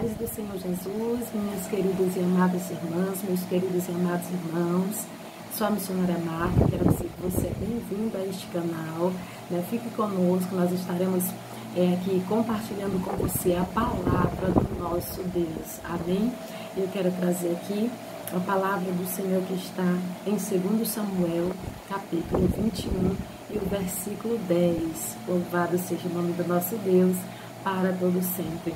paz do Senhor Jesus, minhas queridas e amadas irmãs, meus queridos e amados irmãos. Sou a missionária Marta, quero dizer que você é bem-vindo a este canal, né? Fique conosco, nós estaremos aqui compartilhando com você a palavra do nosso Deus, amém? Eu quero trazer aqui a palavra do Senhor que está em 2 Samuel, capítulo 21 e o versículo 10. Louvado seja o nome do nosso Deus, para todo sempre.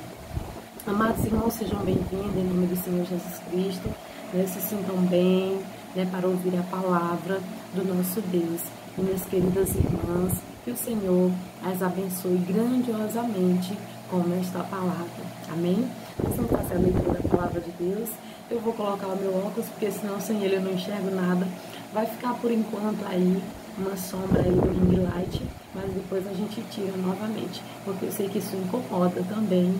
Amados irmãos, sejam bem-vindos em nome do Senhor Jesus Cristo, né? Se sintam bem, né, para ouvir a palavra do nosso Deus. E minhas queridas irmãs, que o Senhor as abençoe grandiosamente com esta palavra, amém? Nós vamos fazer a leitura da palavra de Deus. Eu vou colocar o meu óculos, porque senão sem ele eu não enxergo nada. Vai ficar por enquanto aí uma sombra aí do ring light, mas depois a gente tira novamente, porque eu sei que isso incomoda também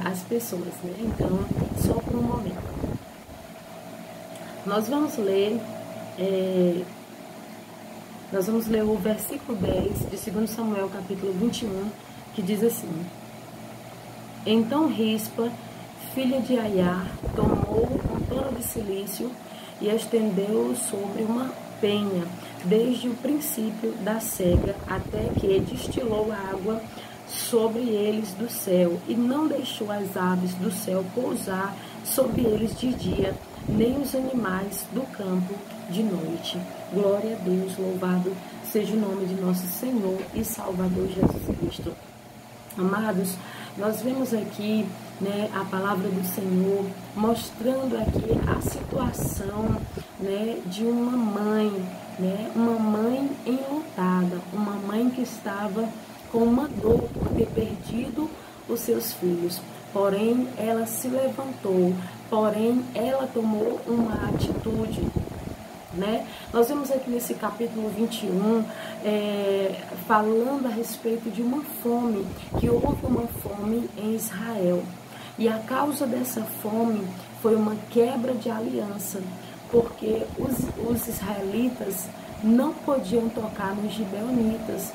as pessoas, né? Então, só por um momento. Nós vamos ler o versículo 10 de 2 Samuel, capítulo 21, que diz assim: Então Rispa, filha de Aiá, tomou um pano de cilício e estendeu-o sobre uma penha, desde o princípio da cega até que destilou água sobre eles do céu, e não deixou as aves do céu pousar sobre eles de dia, nem os animais do campo de noite. Glória a Deus, louvado seja o nome de nosso Senhor e Salvador Jesus Cristo. Amados, nós vemos aqui, né, a palavra do Senhor mostrando aqui a situação, né, de uma mãe, né, uma mãe enlutada, uma mãe que estava com uma dor por ter perdido os seus filhos. Porém, ela se levantou, porém, ela tomou uma atitude, né? Nós vemos aqui nesse capítulo 21, falando a respeito de uma fome, que houve uma fome em Israel. E a causa dessa fome foi uma quebra de aliança, porque os israelitas não podiam tocar nos gibeonitas.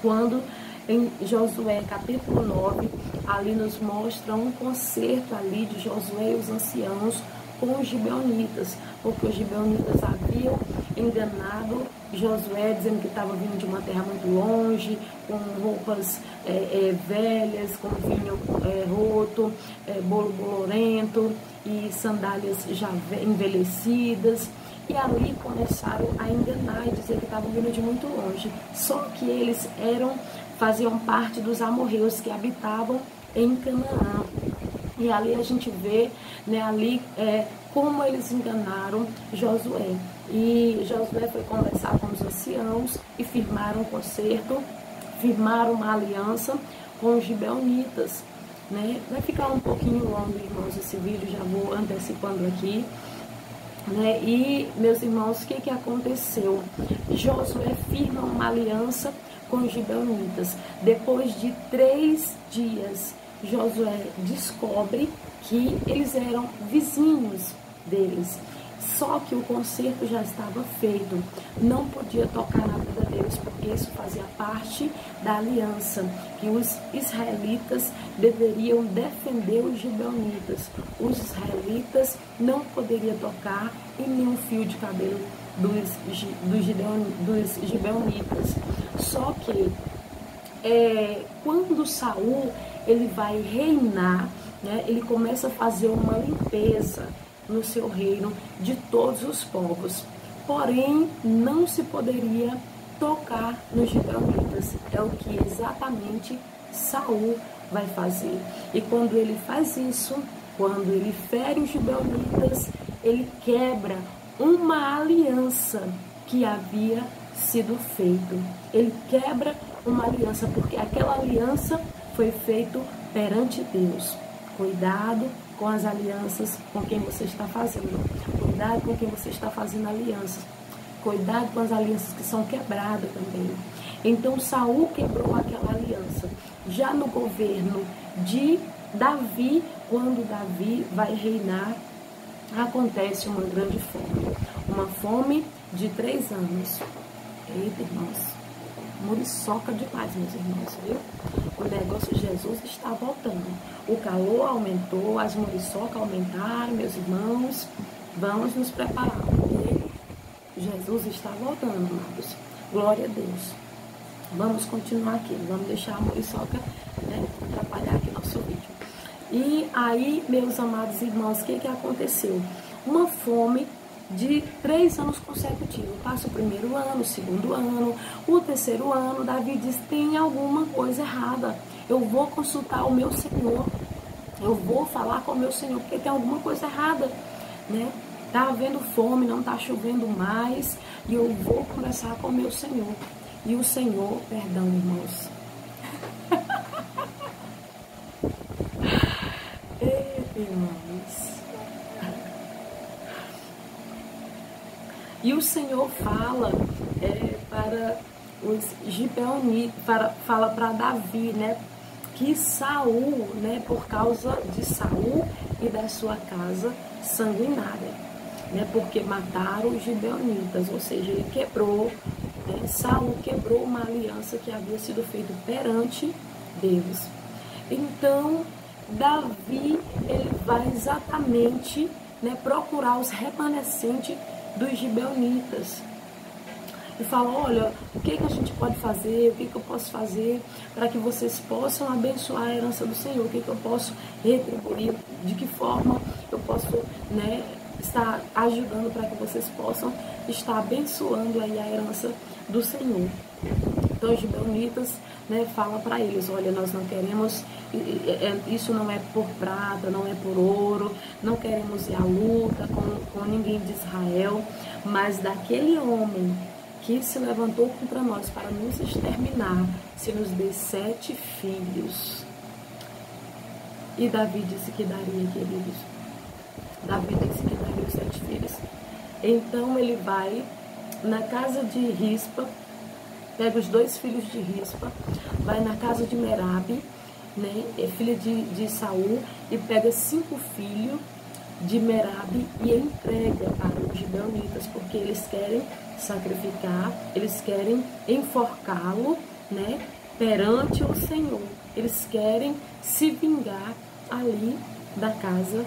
Quando em Josué capítulo 9, ali nos mostra um concerto ali de Josué e os anciãos com os gibeonitas, porque os gibeonitas haviam enganado Josué, dizendo que estava vindo de uma terra muito longe, com roupas velhas, com vinho roto, bolo bolorento e sandálias já envelhecidas. E ali começaram a enganar e dizer que estavam vindo de muito longe. Só que eles faziam parte dos amorreus que habitavam em Canaã. E ali a gente vê, né, como eles enganaram Josué. E Josué foi conversar com os anciãos e firmaram um concerto, firmaram uma aliança com os gibeonitas, né? Vai ficar um pouquinho longo, irmãos, esse vídeo, já vou antecipando aqui. Né? E, meus irmãos, o que aconteceu? Josué firma uma aliança com os gibeonitas. Depois de 3 dias, Josué descobre que eles eram vizinhos deles. Só que o concerto já estava feito. Não podia tocar na vida deles, porque isso fazia parte da aliança, que os israelitas deveriam defender os gibeonitas. Os israelitas não poderiam tocar em nenhum fio de cabelo dos gibeonitas. Só que quando Saul ele vai reinar, né, ele começa a fazer uma limpeza no seu reino de todos os povos. Porém, não se poderia tocar nos gibeonitas. É o que exatamente Saul vai fazer. E quando ele faz isso, quando ele fere os gibeonitas, ele quebra uma aliança que havia sido feita. Ele quebra uma aliança, porque aquela aliança foi feita perante Deus. Cuidado com as alianças com quem você está fazendo. Cuidado com quem você está fazendo alianças. Cuidado com as alianças que são quebradas também. Então Saul quebrou aquela aliança. Já no governo de Davi, quando Davi vai reinar, acontece uma grande fome. Uma fome de 3 anos. Eita, irmãos, muriçoca demais, meus irmãos, viu? O negócio, Jesus está voltando. o calor aumentou, as muriçocas aumentaram, meus irmãos. Vamos nos preparar, porque Jesus está voltando, amados. Glória a Deus. Vamos continuar aqui, vamos deixar a muriçoca, né, atrapalhar aqui nosso vídeo. E aí, meus amados irmãos, o que aconteceu? Uma fome de 3 anos consecutivos. Passa o primeiro ano, o segundo ano, o terceiro ano. Davi diz: tem alguma coisa errada. Eu vou consultar o meu Senhor. Eu vou falar com o meu Senhor, porque tem alguma coisa errada, né? Tá havendo fome, não tá chovendo mais, e eu vou conversar com o meu Senhor. E o Senhor, perdão, irmãos. Irmãos. E o Senhor fala para os gibeonitas, fala para Davi, né, que Saul, né, por causa de Saul e da sua casa sanguinária, né, porque mataram os gibeonitas, ou seja, ele quebrou, né, Saul quebrou uma aliança que havia sido feita perante Deus. Então, Davi, ele vai exatamente, né, procurar os remanescentes dos gibeonitas e fala: olha, o que a gente pode fazer, o que eu posso fazer para que vocês possam abençoar a herança do Senhor, o que eu posso retribuir, de que forma eu posso, né, estar ajudando para que vocês possam estar abençoando aí a herança do Senhor. Então os gibeonitas, né, fala para eles: olha, nós não queremos, isso não é por prata, não é por ouro, não queremos ir à luta com ninguém de Israel, mas daquele homem que se levantou contra nós para nos exterminar, se nos dê 7 filhos. E Davi disse que daria, queridos. Davi disse que daria os 7 filhos. Então ele vai na casa de Rispa, pega os 2 filhos de Rispa, vai na casa de Merabe, né, filha de Saul, e pega 5 filhos de Merabe e entrega para os gibeonitas, porque eles querem sacrificar, eles querem enforcá-lo, né, perante o Senhor. Eles querem se vingar ali da casa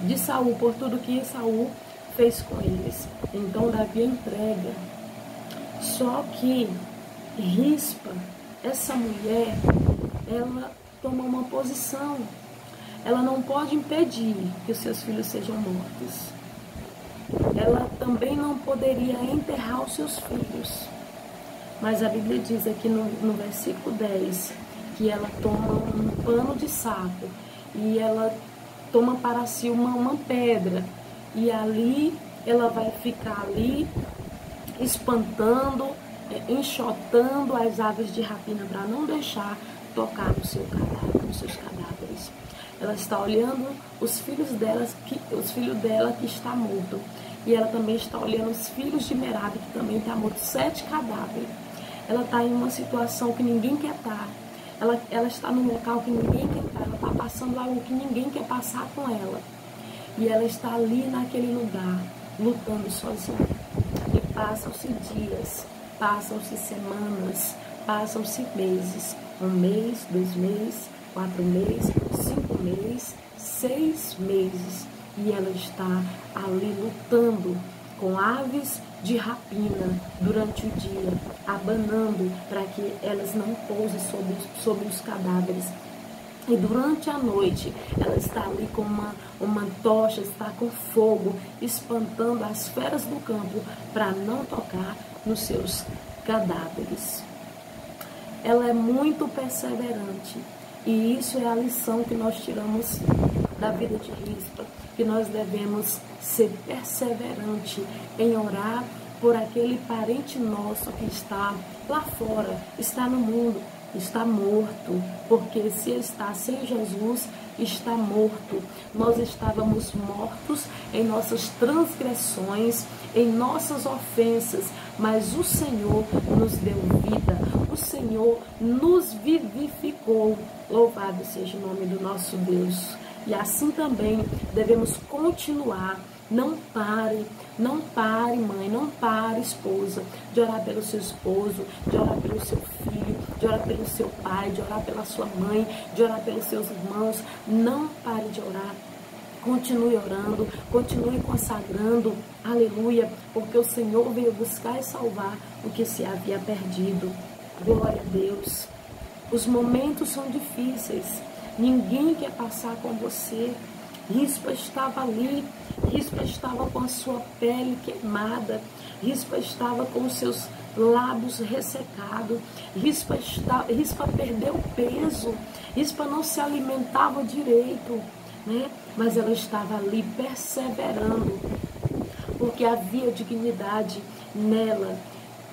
de Saul por tudo que Saul fez com eles. Então Davi entrega. Só que Rispa, essa mulher, ela toma uma posição. Ela não pode impedir que os seus filhos sejam mortos. Ela também não poderia enterrar os seus filhos. Mas a Bíblia diz aqui no versículo 10 que ela toma um pano de saco e ela toma para si uma pedra. E ali ela vai ficar ali espantando, enxotando as aves de rapina para não deixar tocar no seu cadáver, nos seus cadáveres. Ela está olhando os filhos dela que está morto. E ela também está olhando os filhos de Merabe, que também está morto, 7 cadáveres. Ela está em uma situação que ninguém quer estar. Ela está num local que ninguém quer estar. Ela está passando algo que ninguém quer passar com ela. E ela está ali naquele lugar, lutando sozinha. E passam-se dias, passam-se semanas, passam-se meses. 1 mês, 2 meses, 4 meses, 5 meses, 6 meses. E ela está ali lutando com aves de rapina durante o dia, abanando para que elas não pousem sobre os cadáveres. E durante a noite, ela está ali com uma tocha, está com fogo, espantando as feras do campo para não tocar nos seus cadáveres. Ela é muito perseverante. E isso é a lição que nós tiramos da vida de Rispa, que nós devemos ser perseverante em orar por aquele parente nosso que está lá fora, está no mundo, está morto, porque se está sem Jesus, está morto. Nós estávamos mortos em nossas transgressões, em nossas ofensas, mas o Senhor nos deu vida, o Senhor nos vivificou. Louvado seja o nome do nosso Deus. E assim também devemos continuar. Não pare, mãe, não pare, esposa, de orar pelo seu esposo, de orar pelo seu filho, de orar pelo seu pai, de orar pela sua mãe, de orar pelos seus irmãos. Não pare de orar. Continue orando, continue consagrando, aleluia, porque o Senhor veio buscar e salvar o que se havia perdido. Glória a Deus. Os momentos são difíceis, ninguém quer passar com você. Rispa estava ali, Rispa estava com a sua pele queimada, Rispa estava com os seus lábios ressecados, Rispa perdeu peso, Rispa não se alimentava direito, né? Mas ela estava ali perseverando, porque havia dignidade nela.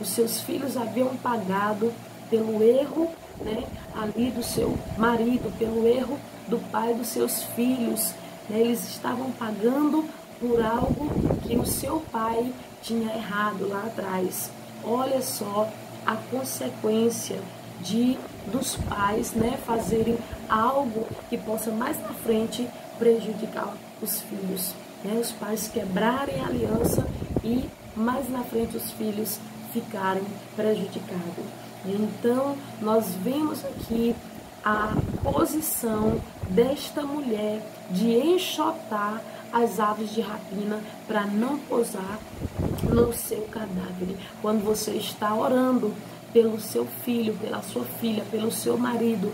Os seus filhos haviam pagado pelo erro, né, ali do seu marido, pelo erro do pai dos seus filhos, né? Eles estavam pagando por algo que o seu pai tinha errado lá atrás. Olha só a consequência dos pais, né, fazerem algo que possa mais na frente prejudicar os filhos, né? Os pais quebrarem a aliança e mais na frente os filhos ficarem prejudicados. Então nós vemos aqui a posição desta mulher de enxotar as aves de rapina para não pousar no seu cadáver. Quando você está orando pelo seu filho, pela sua filha, pelo seu marido,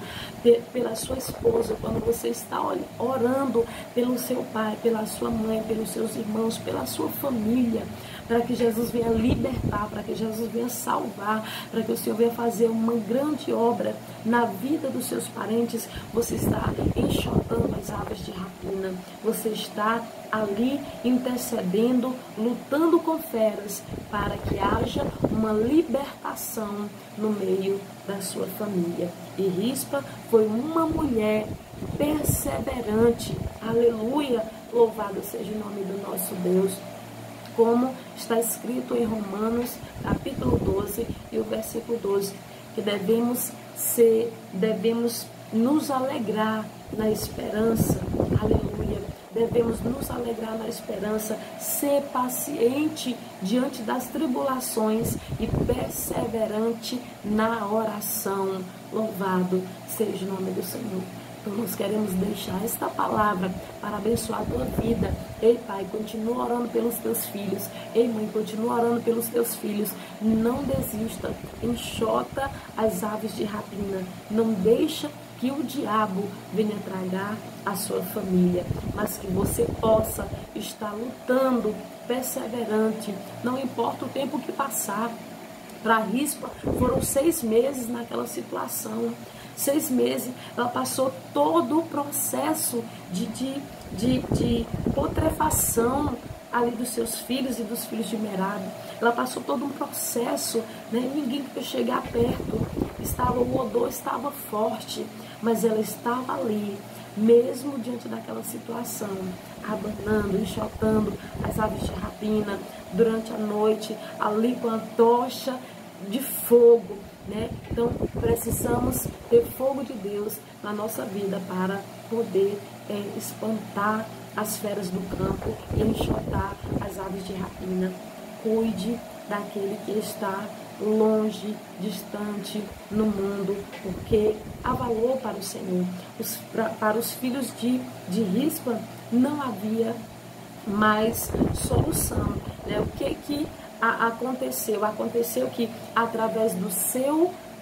pela sua esposa, quando você está orando pelo seu pai, pela sua mãe, pelos seus irmãos, pela sua família, para que Jesus venha libertar, para que Jesus venha salvar, para que o Senhor venha fazer uma grande obra na vida dos seus parentes, você está enxotando as aves de rapina, você está ali intercedendo, lutando com feras, para que haja uma libertação no meio da sua família. E Rispa foi uma mulher perseverante, aleluia, louvado seja o nome do nosso Deus, como está escrito em Romanos, capítulo 12 e o versículo 12, que devemos nos alegrar na esperança, aleluia, devemos nos alegrar na esperança, ser paciente diante das tribulações e perseverante na oração. Louvado seja o nome do Senhor. Então nós queremos deixar esta palavra para abençoar a tua vida. Ei, pai, continua orando pelos teus filhos. Ei, mãe, continua orando pelos teus filhos. Não desista. Enxota as aves de rapina. Não deixa que o diabo venha tragar a sua família, mas que você possa estar lutando, perseverante, não importa o tempo que passar. Para Rispa foram 6 meses naquela situação, 6 meses, ela passou todo o processo de putrefação ali dos seus filhos e dos filhos de Merabe. Ela passou todo um processo, né? Ninguém podia chegar perto, o odor estava forte, mas ela estava ali, mesmo diante daquela situação, abanando, enxotando as aves de rapina durante a noite, ali com a tocha de fogo, né? Então precisamos ter fogo de Deus na nossa vida para poder espantar as feras do campo e enxotar as aves de rapina. Cuide daquele que está longe, distante no mundo, porque há valor para o Senhor. Para os filhos de Rispa não havia mais solução, né? O que aconteceu? Aconteceu que através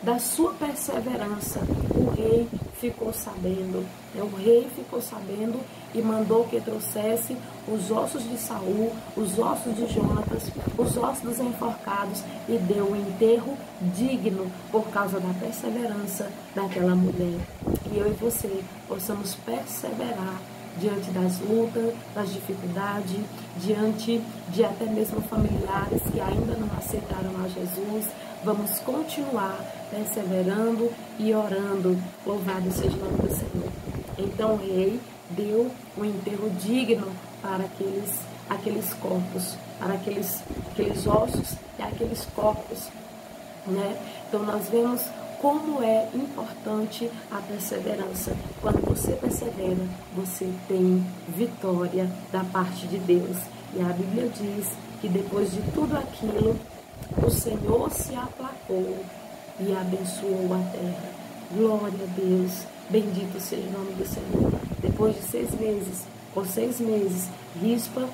da sua perseverança, o rei ficou sabendo, né? O rei ficou sabendo e mandou que trouxesse os ossos de Saul, os ossos de Jonatas, os ossos dos enforcados, e deu um enterro digno por causa da perseverança daquela mulher. E eu e você possamos perseverar diante das lutas, das dificuldades, diante de até mesmo familiares que ainda não aceitaram a Jesus. Vamos continuar perseverando e orando. Louvado seja o nome do Senhor. Então o rei deu um enterro digno para aqueles corpos, para aqueles ossos e aqueles corpos, né? Então nós vemos como é importante a perseverança. Quando você persevera, você tem vitória da parte de Deus. E a Bíblia diz que depois de tudo aquilo, o Senhor se aplacou e abençoou a terra. Glória a Deus, bendito seja o nome do Senhor. Depois de 6 meses, por 6 meses, Rispa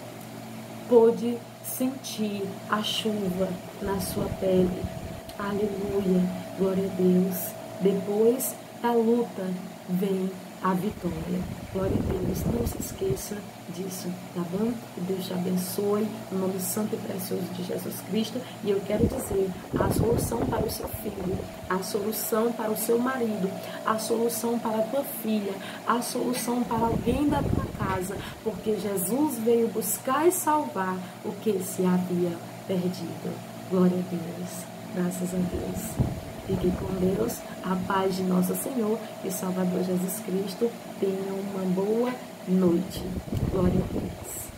pôde sentir a chuva na sua pele. Aleluia, glória a Deus. Depois da luta vem a vitória. Glória a Deus. Não se esqueça disso, tá bom? Que Deus te abençoe, no nome santo e precioso de Jesus Cristo. E eu quero dizer, a solução para o seu filho, a solução para o seu marido, a solução para a tua filha, a solução para alguém da tua casa, porque Jesus veio buscar e salvar o que se havia perdido. Glória a Deus. Graças a Deus. Fique com Deus, a paz de nosso Senhor e Salvador Jesus Cristo. Tenha uma boa noite. Glória a Deus.